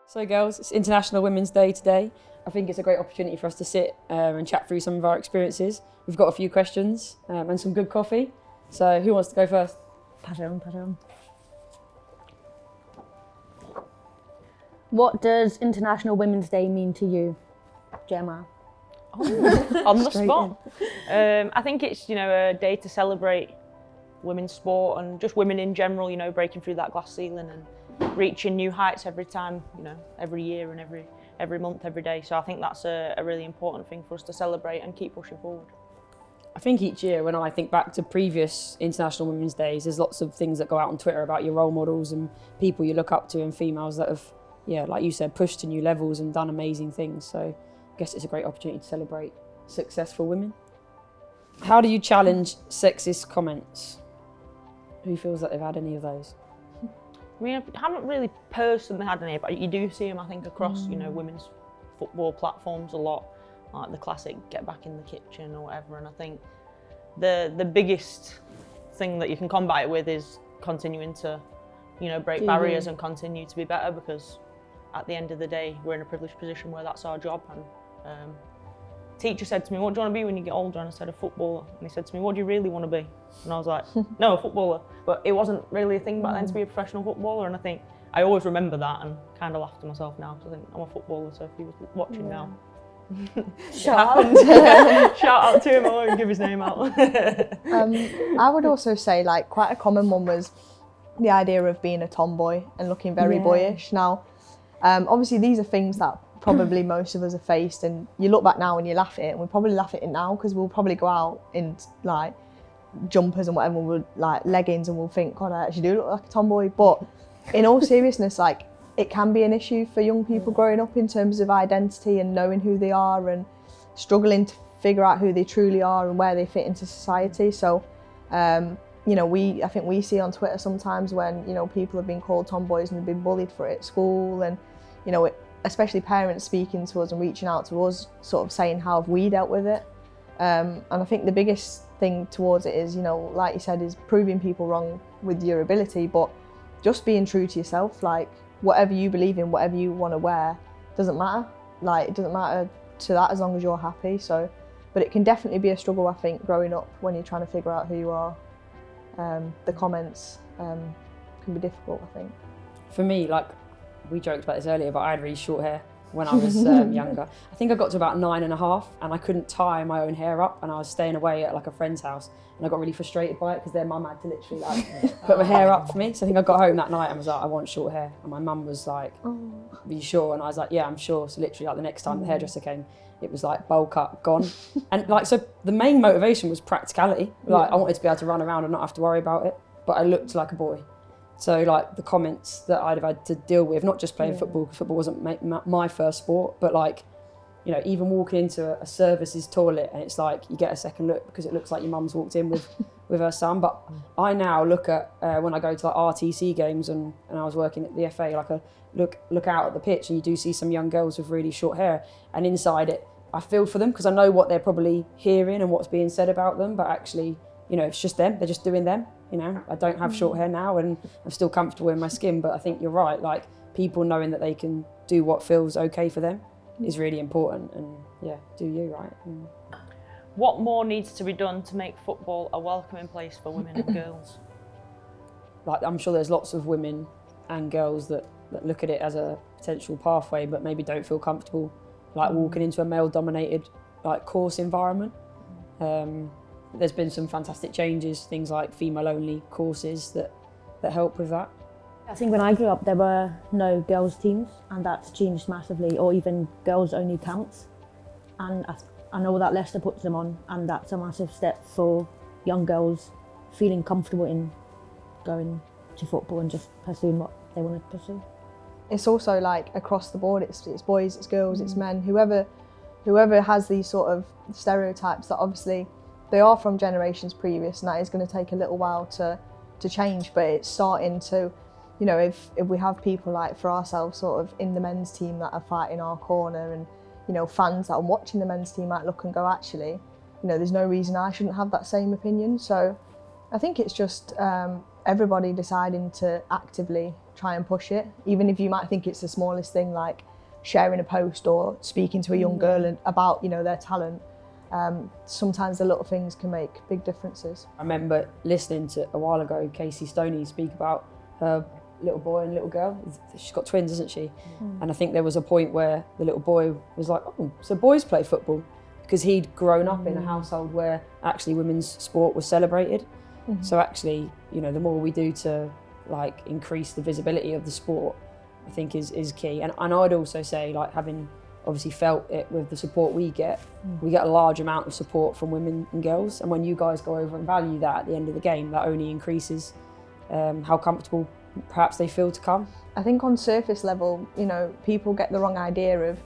So girls, it's International Women's Day today. I think it's a great opportunity for us to sit and chat through some of our experiences. We've got a few questions and some good coffee. So who wants to go first? Pass it on. What does International Women's Day mean to you, Gemma? On the spot. I think it's, a day to celebrate women's sport and just women in general, breaking through that glass ceiling and reaching new heights every time, every year and every month, every day. So I think that's a really important thing for us to celebrate and keep pushing forward. I think each year when I think back to previous International Women's Days, there's lots of things that go out on Twitter about your role models and people you look up to and females that have, like you said, pushed to new levels and done amazing things. So I guess it's a great opportunity to celebrate successful women. How do you challenge sexist comments? Who feels that they've had any of those? I mean, I haven't really personally had any, but you do see them, I think, across, women's football platforms a lot, like the classic get back in the kitchen or whatever. And I think the biggest thing that you can combat it with is continuing to, break barriers and continue to be better, because at the end of the day, we're in a privileged position where that's our job. And teacher said to me, "What do you want to be when you get older?" And I said, "A footballer." And he said to me, "What do you really want to be?" And I was like, "No, a footballer." But it wasn't really a thing back then to be a professional footballer. And I think I always remember that and kind of laugh to myself now, because I think I'm a footballer. So if he was watching now, shout out to him. I won't give his name out. I would also say, like, quite a common one was the idea of being a tomboy and looking very boyish. Now, obviously these are things that probably most of us have faced, and you look back now and you laugh at it, and we probably laugh at it now because we'll probably go out in like jumpers and whatever, and we'll like leggings, and we'll think, God, I actually do look like a tomboy. But in all seriousness, like, it can be an issue for young people growing up in terms of identity and knowing who they are and struggling to figure out who they truly are and where they fit into society. So I think we see on Twitter sometimes when people have been called tomboys and have been bullied for it at school, and especially parents speaking to us and reaching out to us, sort of saying how have we dealt with it. And I think the biggest thing towards it is, like you said, is proving people wrong with your ability, but just being true to yourself. Like, whatever you believe in, whatever you want to wear, doesn't matter. Like, it doesn't matter to that as long as you're happy. So, but it can definitely be a struggle, I think, growing up when you're trying to figure out who you are. The comments can be difficult, I think. For me, like, we joked about this earlier, but I had really short hair when I was younger. I think I got to about 9.5 and I couldn't tie my own hair up, and I was staying away at like a friend's house, and I got really frustrated by it because their mum had to literally like put my hair up for me. So I think I got home that night and was like, I want short hair. And my mum was like, Are you sure? And I was like, yeah, I'm sure. So literally, like, the next time the hairdresser came, it was like bowl cut, gone. And like, so the main motivation was practicality. Like, I wanted to be able to run around and not have to worry about it, but I looked like a boy. So like the comments that I'd have had to deal with, not just playing football, because football wasn't my first sport, but like, even walking into a services toilet and it's like you get a second look because it looks like your mum's walked in with her son. But I now look at when I go to like RTC games and I was working at the FA, like look out at the pitch and you do see some young girls with really short hair, and inside it I feel for them because I know what they're probably hearing and what's being said about them, but actually, it's just them, they're just doing them. I don't have short hair now and I'm still comfortable in my skin, but I think you're right, like, people knowing that they can do what feels okay for them is really important, and do you, right? What more needs to be done to make football a welcoming place for women and girls? Like, I'm sure there's lots of women and girls that look at it as a potential pathway, but maybe don't feel comfortable like walking into a male-dominated like course environment. There's been some fantastic changes, things like female-only courses that help with that. I think when I grew up, there were no girls' teams, and that's changed massively, or even girls-only camps. And I know that Leicester puts them on, and that's a massive step for young girls feeling comfortable in going to football and just pursuing what they want to pursue. It's also like across the board, it's boys, it's girls, it's men, whoever has these sort of stereotypes that obviously they are from generations previous, and that is going to take a little while to change, but it's starting to, if we have people like for ourselves sort of in the men's team that are fighting our corner, and fans that are watching the men's team might look and go, actually, there's no reason I shouldn't have that same opinion. So I think it's just everybody deciding to actively try and push it, even if you might think it's the smallest thing, like sharing a post or speaking to a young girl about, you know, their talent. Sometimes the little things can make big differences. I remember listening to a while ago Casey Stoney speak about her little boy and little girl. She's got twins, isn't she? And I think there was a point where the little boy was like, oh, so boys play football, because he'd grown up in a household where actually women's sport was celebrated. So actually, you know, the more we do to like increase the visibility of the sport, I think is key. And I'd also say, like, having obviously felt it with the support we get a large amount of support from women and girls. And when you guys go over and value that at the end of the game, that only increases how comfortable perhaps they feel to come. I think on surface level, you know, people get the wrong idea of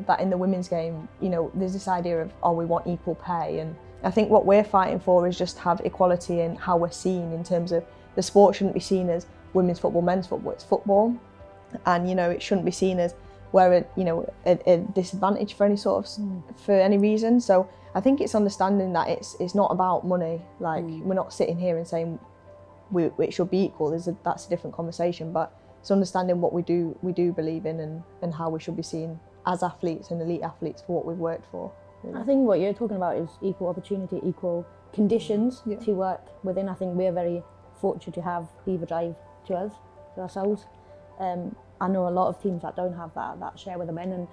that in the women's game, you know, there's this idea of, oh, we want equal pay. And I think what we're fighting for is just have equality in how we're seen, in terms of the sport shouldn't be seen as women's football, men's football, it's football. And, you know, it shouldn't be seen as where a disadvantage for any sort of for any reason. So I think it's understanding that it's not about money. Like we're not sitting here and saying it should be equal. That's a different conversation. But it's understanding what we do believe in, and how we should be seen as athletes and elite athletes for what we've worked for. I think what you're talking about is equal opportunity, equal conditions to work within. I think we're very fortunate to have Beaver Drive to ourselves. I know a lot of teams that don't have that share with the men, and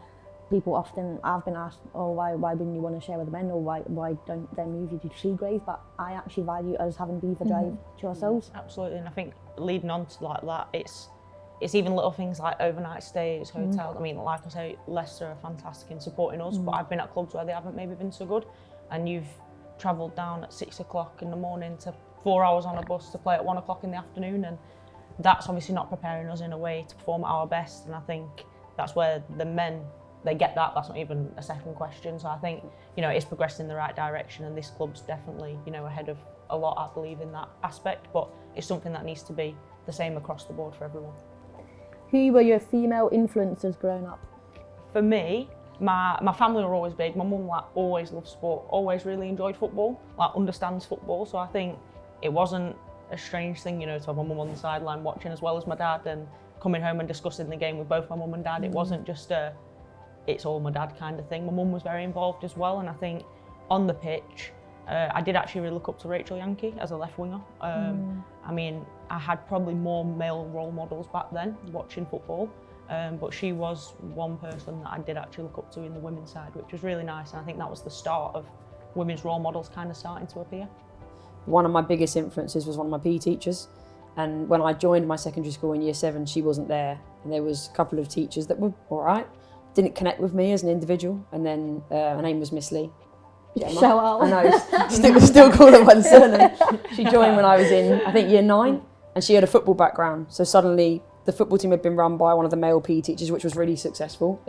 people often, I've been asked, oh, why wouldn't you want to share with the men, or why don't they move you to Seagrave? But I actually value us having Beaver Drive to ourselves. Absolutely, and I think leading on to like that, it's even little things like overnight stays, hotels. I mean, like I say, Leicester are fantastic in supporting us, but I've been at clubs where they haven't maybe been so good, and you've travelled down at 6 o'clock in the morning to 4 hours on a bus to play at 1 o'clock in the afternoon, and that's obviously not preparing us in a way to perform at our best. And I think that's where the men, they get that's not even a second question. So I think, you know, it's progressed in the right direction, and this club's definitely, you know, ahead of a lot, I believe, in that aspect, but it's something that needs to be the same across the board for everyone. Who were your female influencers growing up? For me, my family were always big. My mum like always loved sport, always really enjoyed football, like understands football. So I think it wasn't a strange thing, you know, to have my mum on the sideline watching as well as my dad, and coming home and discussing the game with both my mum and dad. It wasn't just it's all my dad kind of thing. My mum was very involved as well, and I think on the pitch, I did actually really look up to Rachel Yankee as a left winger. I mean, I had probably more male role models back then watching football, but she was one person that I did actually look up to in the women's side, which was really nice, and I think that was the start of women's role models kind of starting to appear. One of my biggest influences was one of my PE teachers, and when I joined my secondary school in year 7, she wasn't there, and there was a couple of teachers that were all right, didn't connect with me as an individual, and then her name was Miss Lee. Shout out. I know, still call her one surname. She joined when I was in, I think, year 9, and she had a football background, so suddenly the football team had been run by one of the male PE teachers, which was really successful.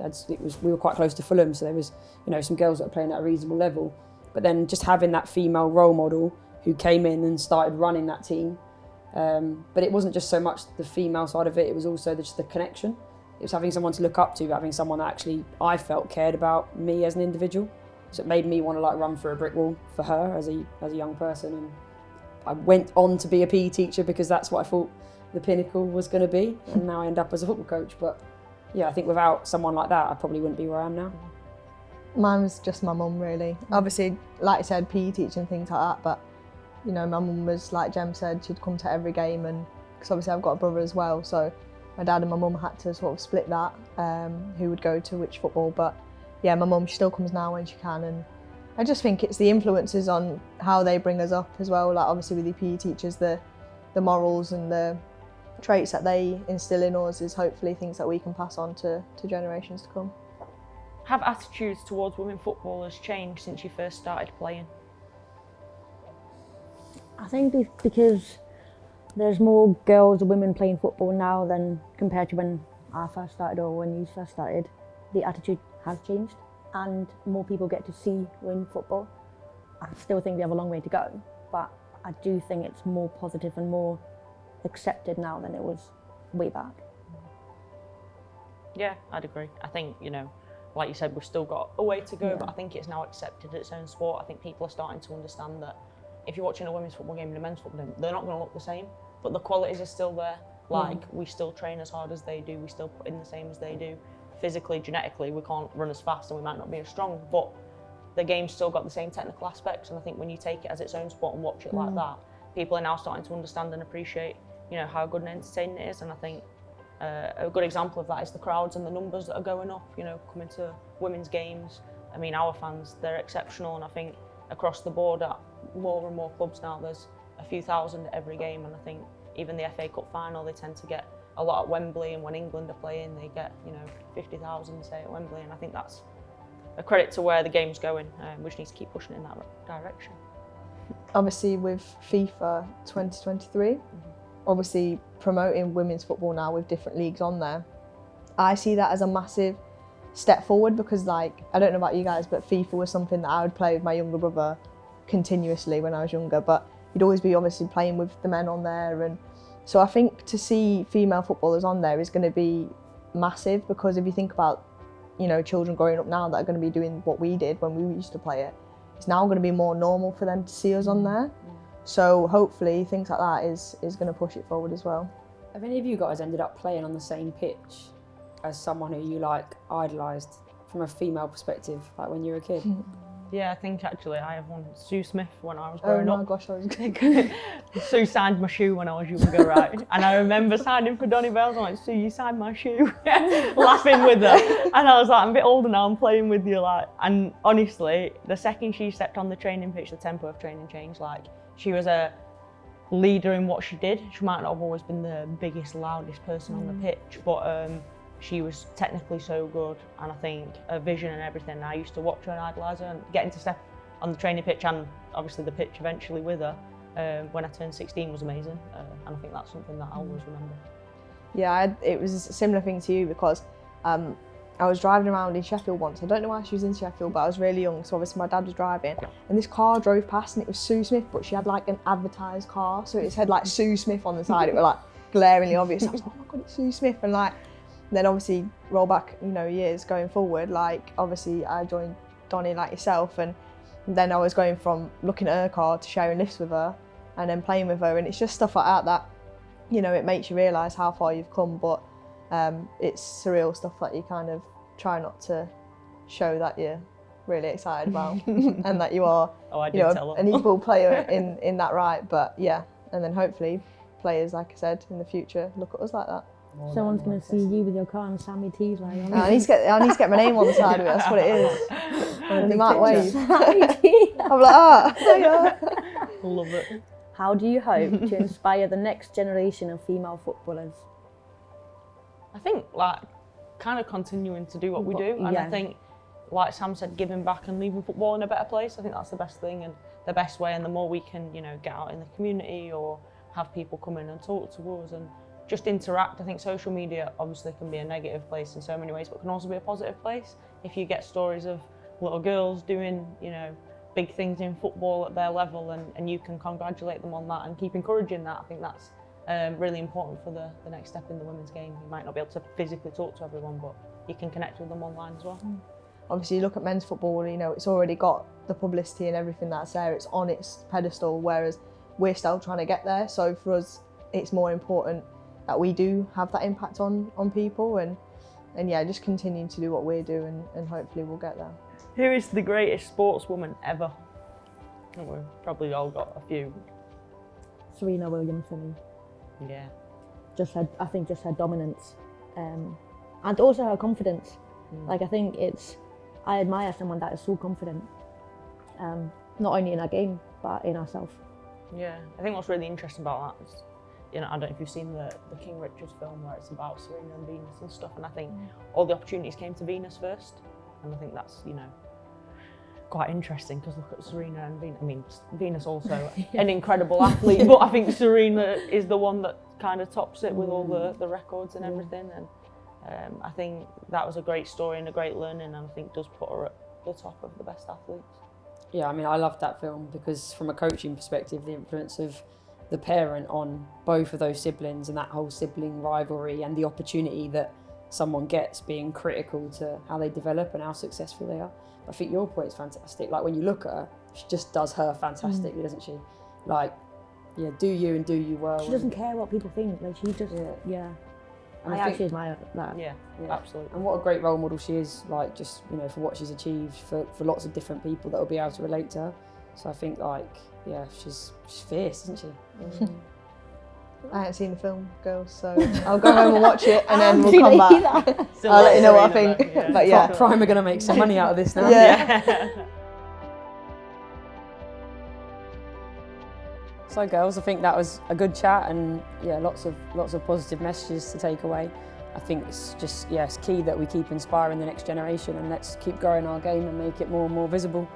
We were quite close to Fulham, so there was, you know, some girls that were playing at a reasonable level, but then just having that female role model who came in and started running that team. But it wasn't just so much the female side of it, it was also just the connection. It was having someone to look up to, having someone that actually I felt cared about me as an individual. So it made me want to like run through a brick wall for her as a young person. And I went on to be a PE teacher because that's what I thought the pinnacle was going to be. And now I end up as a football coach. But yeah, I think without someone like that, I probably wouldn't be where I am now. Mine was just my mum, really. Obviously, like I said, PE teaching, things like that, but you know, my mum was, like Jem said, she'd come to every game, and because obviously I've got a brother as well, so my dad and my mum had to sort of split that, who would go to which football. But yeah, my mum, she still comes now when she can, and I just think it's the influences on how they bring us up as well, like obviously with the PE teachers, the morals and the traits that they instill in us is hopefully things that we can pass on to generations to come. Have attitudes towards women footballers changed since you first started playing? I think because there's more girls and women playing football now than compared to when I first started or when you first started. The attitude has changed and more people get to see women football. I still think we have a long way to go, but I do think it's more positive and more accepted now than it was way back. Yeah, I'd agree. I think, you know, like you said, we've still got a way to go, but I think it's now accepted its own sport. I think people are starting to understand that if you're watching a women's football game and a men's football game, they're not going to look the same, but the qualities are still there. Like, we still train as hard as they do, we still put in the same as they do. Physically, genetically, we can't run as fast and we might not be as strong, but the game's still got the same technical aspects, and I think when you take it as its own sport and watch it like that, people are now starting to understand and appreciate, you know, how good and entertaining it is. And I think a good example of that is the crowds and the numbers that are going up, you know, coming to women's games. I mean, our fans, they're exceptional, and I think across the board at more and more clubs now, there's a few thousand at every game, and I think even the FA Cup final, they tend to get a lot at Wembley, and when England are playing, they get, you know, 50,000, say, at Wembley, and I think that's a credit to where the game's going. We just need to keep pushing in that direction. Obviously, with FIFA 2023, obviously promoting women's football now with different leagues on there, I see that as a massive step forward, because, like, I don't know about you guys, but FIFA was something that I would play with my younger brother continuously when I was younger, but you'd always be obviously playing with the men on there, and so I think to see female footballers on there is going to be massive, because if you think about, you know, children growing up now that are going to be doing what we did when we used to play it, it's now going to be more normal for them to see us on there. So hopefully things like that is going to push it forward as well. Have any of you guys ended up playing on the same pitch as someone who you like idolised from a female perspective, like when you were a kid? Yeah, I think actually I have one. Sue Smith when I was growing up. Oh my gosh, I was going Sue signed my shoe when I was younger, right? And I remember signing for Donny Bells. I'm like, Sue, you signed my shoe, laughing with her. And I was like, I'm a bit older now. I'm playing with you, like. And honestly, the second she stepped on the training pitch, the tempo of training changed. Like, she was a leader in what she did. She might not have always been the biggest, loudest person on the pitch, but she was technically so good, and I think her vision and everything. I used to watch her and idolise her, and getting to step on the training pitch and obviously the pitch eventually with her when I turned 16 was amazing, and I think that's something that I'll always remember. Yeah, it was a similar thing to you, because I was driving around in Sheffield once. I don't know why she was in Sheffield, but I was really young, so obviously my dad was driving, and this car drove past and it was Sue Smith, but she had like an advertised car, so it said like Sue Smith on the side. It was like glaringly obvious. I was like, oh my god, it's Sue Smith. And like, then obviously roll back, you know, years going forward, like obviously I joined Donny like yourself, and then I was going from looking at her car to sharing lifts with her and then playing with her, and it's just stuff like that, you know, it makes you realise how far you've come, but it's surreal stuff that you kind of try not to show that you're really excited about and that you are, you know, an equal player in that right. But yeah, and then hopefully players, like I said, in the future look at us like that. Someone's going to see you with your car and Sammy T's right on. I need to get my name on the side of it, that's what it is. They might wave. I'm like, yeah. Love it. How do you hope to inspire the next generation of female footballers? I think, like, kind of continuing to do what we do, and I think, like Sam said, giving back and leaving football in a better place. I think that's the best thing and the best way, and the more we can, you know, get out in the community or have people come in and talk to us and just interact. I think social media obviously can be a negative place in so many ways, but can also be a positive place. If you get stories of little girls doing, you know, big things in football at their level, and you can congratulate them on that and keep encouraging that, I think that's really important for the next step in the women's game. You might not be able to physically talk to everyone, but you can connect with them online as well. Obviously, you look at men's football, you know, it's already got the publicity and everything that's there. It's on its pedestal, whereas we're still trying to get there. So for us, it's more important that we do have that impact on people, and yeah, just continue to do what we do, and hopefully we'll get there. Who is the greatest sportswoman ever? We've probably all got a few. Serena Williams for me. Yeah. I think just her dominance, and also her confidence. Like, I think I admire someone that is so confident, not only in our game, but in herself. Yeah, I think what's really interesting about that is, you know, I don't know if you've seen the King Richard's film where it's about Serena and Venus and stuff, and I think all the opportunities came to Venus first, and I think that's, you know, quite interesting, because look at Serena and Venus. I mean, Venus also an incredible athlete, but I think Serena is the one that kind of tops it with all the records and everything, and I think that was a great story and a great learning, and I think does put her at the top of the best athletes. Yeah, I mean, I loved that film because from a coaching perspective, the influence of the parent on both of those siblings and that whole sibling rivalry and the opportunity that someone gets being critical to how they develop and how successful they are. I think your point is fantastic. Like, when you look at her, she just does her fantastically, doesn't she? like, yeah, do you and do you well. She doesn't care what people think. Like she just, yeah. And I actually admire that. Yeah, absolutely. And what a great role model she is, like, just, you know, for what she's achieved for lots of different people that will be able to relate to her. So I think, like, yeah, she's fierce, isn't she? I haven't seen the film, girls, so I'll go home and watch it, and then we'll come back. I'll let you know what I think. But yeah, Prime are going to make some money out of this now. Yeah. So girls, I think that was a good chat, and yeah, lots of positive messages to take away. I think it's just, yeah, it's key that we keep inspiring the next generation, and let's keep growing our game and make it more and more visible.